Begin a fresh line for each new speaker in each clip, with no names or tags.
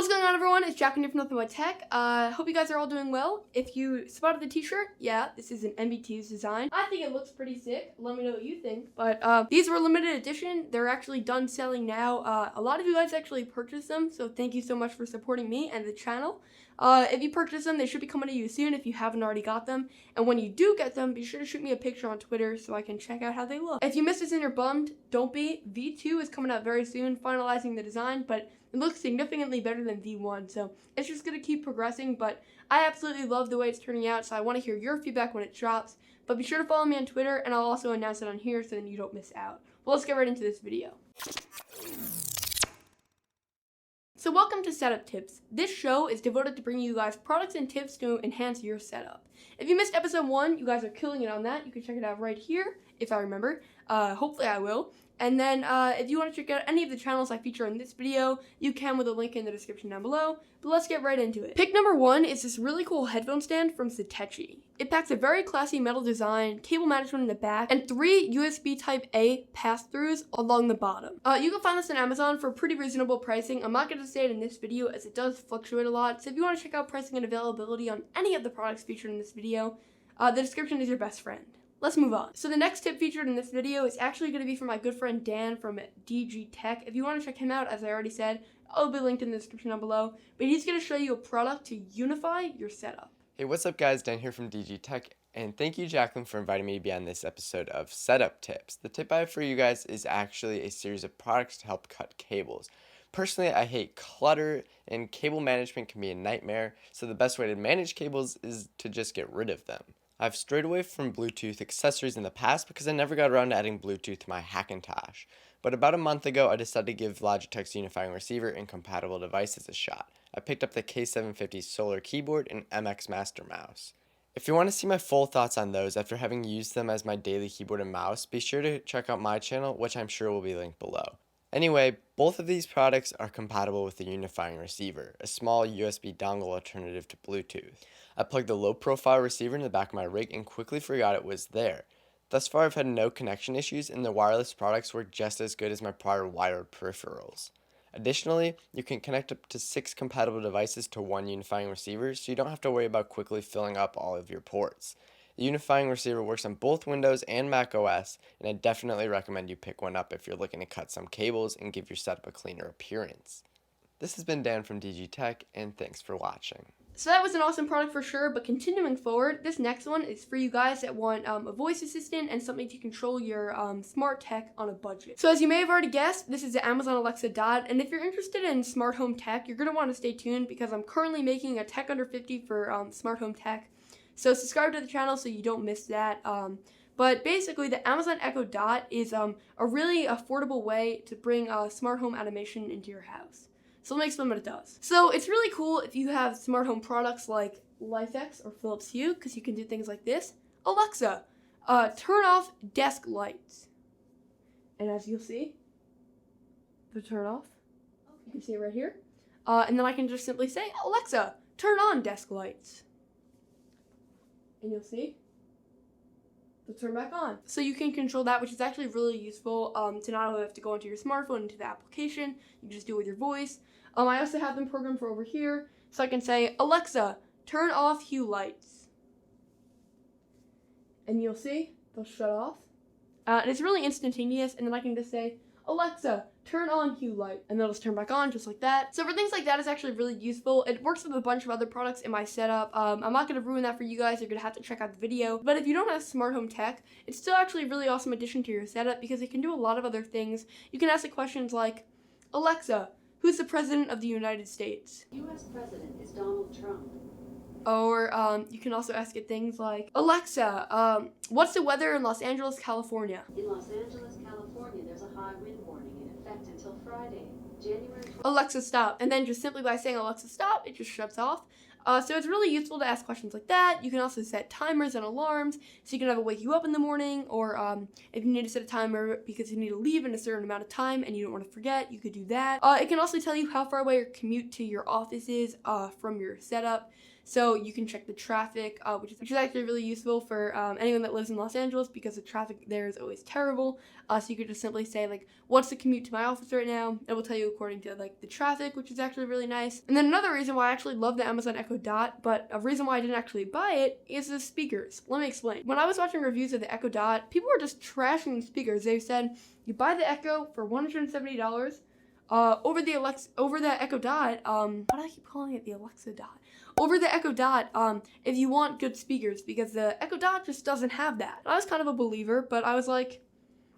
What's going on, everyone? It's Jack here from Nothing But Tech. Hope you guys are all doing well. If you spotted the t-shirt, yeah, this is an MBT's design. I think it looks pretty sick. Let me know what you think. But these were limited edition. They're actually done selling now. A lot of you guys actually purchased them, so thank you so much for supporting me and the channel. If you purchase them, they should be coming to you soon if you haven't already got them. And when you do get them, be sure to shoot me a picture on Twitter so I can check out how they look. If you missed this and you're bummed, don't be. V2 is coming out very soon, finalizing the design, but it looks significantly better than V1, so it's just going to keep progressing, but I absolutely love the way it's turning out, so I want to hear your feedback when it drops. But be sure to follow me on Twitter, and I'll also announce it on here so then you don't miss out. Well, let's get right into this video. So welcome to Setup Tips. This show is devoted to bringing you guys products and tips to enhance your setup. If you missed episode 1, you guys are killing it on that. You can check it out right here, if I remember. Hopefully I will. And then if you want to check out any of the channels I feature in this video, you can with a link in the description down below. But let's get right into it. Pick number 1 is this really cool headphone stand from Satechi. It packs a very classy metal design, cable management in the back, and 3 USB Type-A pass-throughs along the bottom. You can find this on Amazon for pretty reasonable pricing. I'm not going to say it in this video as it does fluctuate a lot. So if you want to check out pricing and availability on any of the products featured in this video, the description is your best friend. Let's move on. So the next tip featured in this video is actually going to be from my good friend Dan from DG Tech. If you want to check him out, as I already said, I'll be linked in the description down below. But he's going to show you a product to unify your setup.
Hey, what's up guys? Dan here from DG Tech, and thank you Jacqueline for inviting me to be on this episode of Setup Tips. The tip I have for you guys is actually a series of products to help cut cables. Personally, I hate clutter, and cable management can be a nightmare, so the best way to manage cables is to just get rid of them. I've strayed away from Bluetooth accessories in the past because I never got around to adding Bluetooth to my Hackintosh. But about a month ago, I decided to give Logitech's Unifying Receiver and compatible devices a shot. I picked up the K750 Solar Keyboard and MX Master Mouse. If you want to see my full thoughts on those after having used them as my daily keyboard and mouse, be sure to check out my channel, which I'm sure will be linked below. Anyway, both of these products are compatible with the Unifying Receiver, a small USB dongle alternative to Bluetooth. I plugged the low-profile receiver in the back of my rig and quickly forgot it was there. Thus far, I've had no connection issues, and the wireless products work just as good as my prior wired peripherals. Additionally, you can connect up to 6 compatible devices to one Unifying Receiver, so you don't have to worry about quickly filling up all of your ports. The Unifying Receiver works on both Windows and Mac OS, and I definitely recommend you pick one up if you're looking to cut some cables and give your setup a cleaner appearance. This has been Dan from DG Tech, and thanks for watching.
So that was an awesome product for sure, but continuing forward, this next one is for you guys that want a voice assistant and something to control your smart tech on a budget. So as you may have already guessed, this is the Amazon Alexa Dot, and if you're interested in smart home tech, you're going to want to stay tuned because I'm currently making a Tech Under 50 for smart home tech. So subscribe to the channel so you don't miss that. But basically, the Amazon Echo Dot is a really affordable way to bring smart home automation into your house. So let me explain what it does. So it's really cool if you have smart home products like LifeX or Philips Hue, because you can do things like this. Alexa, turn off desk lights. And as you'll see, they'll turn off. You can see it right here. And then I can just simply say, Alexa, turn on desk lights. And you'll see they'll turn back on. So you can control that, which is actually really useful to not only have to go into your smartphone, into the application, you can just do it with your voice. I also have them programmed for over here, so I can say, Alexa, turn off Hue lights. And you'll see they'll shut off. And it's really instantaneous, and then I can just say, Alexa, turn on Hue light, and they'll just turn back on just like that. So for things like that, it's actually really useful. It works with a bunch of other products in my setup. I'm not going to ruin that for you guys. You're going to have to check out the video. But if you don't have smart home tech, it's still actually a really awesome addition to your setup because it can do a lot of other things. You can ask it questions like, Alexa, who's the president of the United States?
U.S. president is Donald Trump.
Or you can also ask it things like, Alexa, what's the weather in Los Angeles, California?
In Los Angeles, California, there's a high wind warning in effect until Friday, January 12th.
Alexa, stop. And then just simply by saying Alexa, stop, it just shuts off. So it's really useful to ask questions like that. You can also set timers and alarms, so you can have it wake you up in the morning, or if you need to set a timer because you need to leave in a certain amount of time and you don't want to forget, you could do that. It can also tell you how far away your commute to your office is from your setup. so you can check the traffic, which is actually really useful for anyone that lives in Los Angeles, because the traffic there is always terrible. So you could just simply say, like, what's the commute to my office right now? It will tell you according to, like, the traffic, which is actually really nice. And then another reason why I actually love the Amazon Echo Dot, but a reason why I didn't actually buy it, is the speakers. Let me explain. When I was watching reviews of the Echo Dot, people were just trashing the speakers. They said, you buy the Echo for $170, over the Echo Dot, why do I keep calling it the Alexa Dot? Over the Echo Dot, if you want good speakers, because the Echo Dot just doesn't have that. I was kind of a believer, but I was like,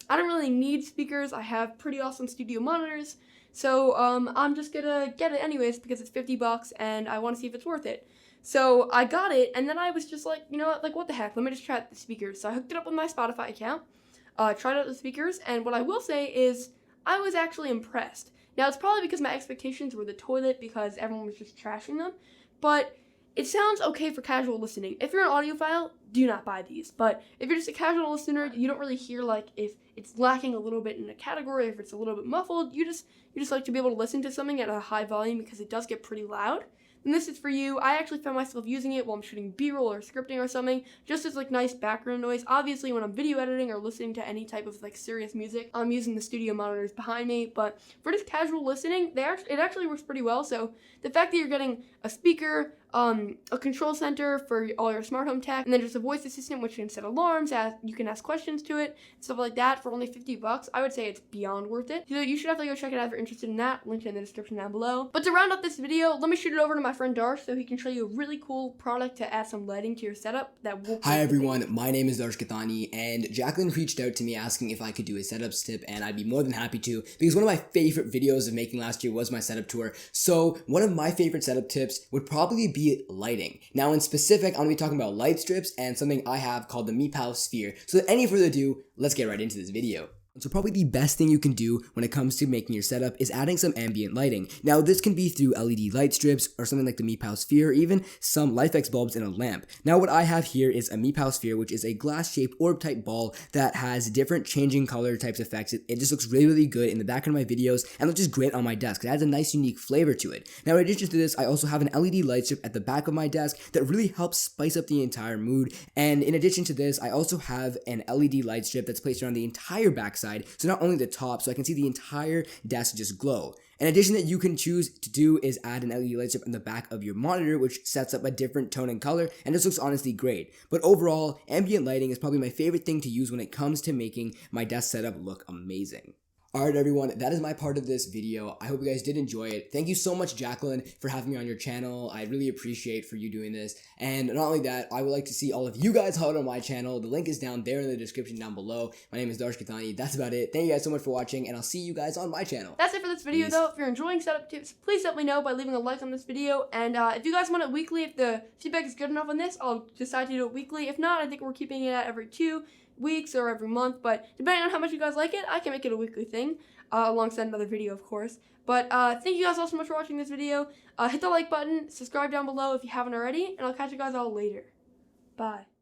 I don't really need speakers. I have pretty awesome studio monitors, so I'm just gonna get it anyways because it's $50 and I want to see if it's worth it. So I got it, and then I was just like, you know what, like, what the heck, let me just try out the speakers. So I hooked it up with my Spotify account, tried out the speakers, and what I will say is I was actually impressed. Now, it's probably because my expectations were the toilet because everyone was just trashing them, but it sounds okay for casual listening. If you're an audiophile, do not buy these. But if you're just a casual listener, you don't really hear, like, if it's lacking a little bit in a category, if it's a little bit muffled, you just like to be able to listen to something at a high volume because it does get pretty loud. And this is for you. I actually found myself using it while I'm shooting B-roll or scripting or something, just as, like, nice background noise. Obviously, when I'm video editing or listening to any type of, like, serious music, I'm using the studio monitors behind me. But for just casual listening, it actually works pretty well. So the fact that you're getting a speaker, a control center for all your smart home tech, and then just a voice assistant which can set alarms, you can ask questions to it, stuff like that, for only $50, I would say it's beyond worth it. So you should definitely go check it out if you're interested in that. Link in the description down below. But to round up this video, let me shoot it over to my friend Darsh so he can show you a really cool product to add some lighting to your setup that will.
Hi everyone, my name is Darsh Kathani, and Jacqueline reached out to me asking if I could do a setups tip, and I'd be more than happy to, because one of my favorite videos of making last year was my setup tour. So one of my favorite setup tips would probably be lighting. Now in specific, I'm going to be talking about light strips and something I have called the Meepow Sphere. So without any further ado, let's get right into this video. So probably the best thing you can do when it comes to making your setup is adding some ambient lighting. Now this can be through LED light strips or something like the Meepow Sphere, or even some LifeX bulbs in a lamp. Now what I have here is a Meepow Sphere, which is a glass-shaped orb-type ball that has different changing color types effects. It just looks really, really good in the background of my videos and looks just great on my desk. It adds a nice, unique flavor to it. Now in addition to this, I also have an LED light strip at the back of my desk that really helps spice up the entire mood. And in addition to this, I also have an LED light strip that's placed around the entire backside, so not only the top, so I can see the entire desk just glow. An addition that you can choose to do is add an LED light strip in the back of your monitor, which sets up a different tone and color, and this looks honestly great. But overall, ambient lighting is probably my favorite thing to use when it comes to making my desk setup look amazing. Alright everyone, that is my part of this video. I hope you guys did enjoy it. Thank you so much, Jacqueline, for having me on your channel. I really appreciate for you doing this. And not only that, I would like to see all of you guys out on my channel. The link is down there in the description down below. My name is Darsh Kathani. That's about it. Thank you guys so much for watching, and I'll see you guys on my channel.
That's it for this video.
Peace.
Though. If you're enjoying setup tips, please let me know by leaving a like on this video. And if you guys want it weekly, if the feedback is good enough on this, I'll decide to do it weekly. If not, I think we're keeping it at every 2 weeks or every month. But depending on how much you guys like it, I can make it a weekly thing. Alongside another video, of course. But thank you guys all so much for watching this video. Hit the like button, subscribe down below if you haven't already, and I'll catch you guys all later. Bye.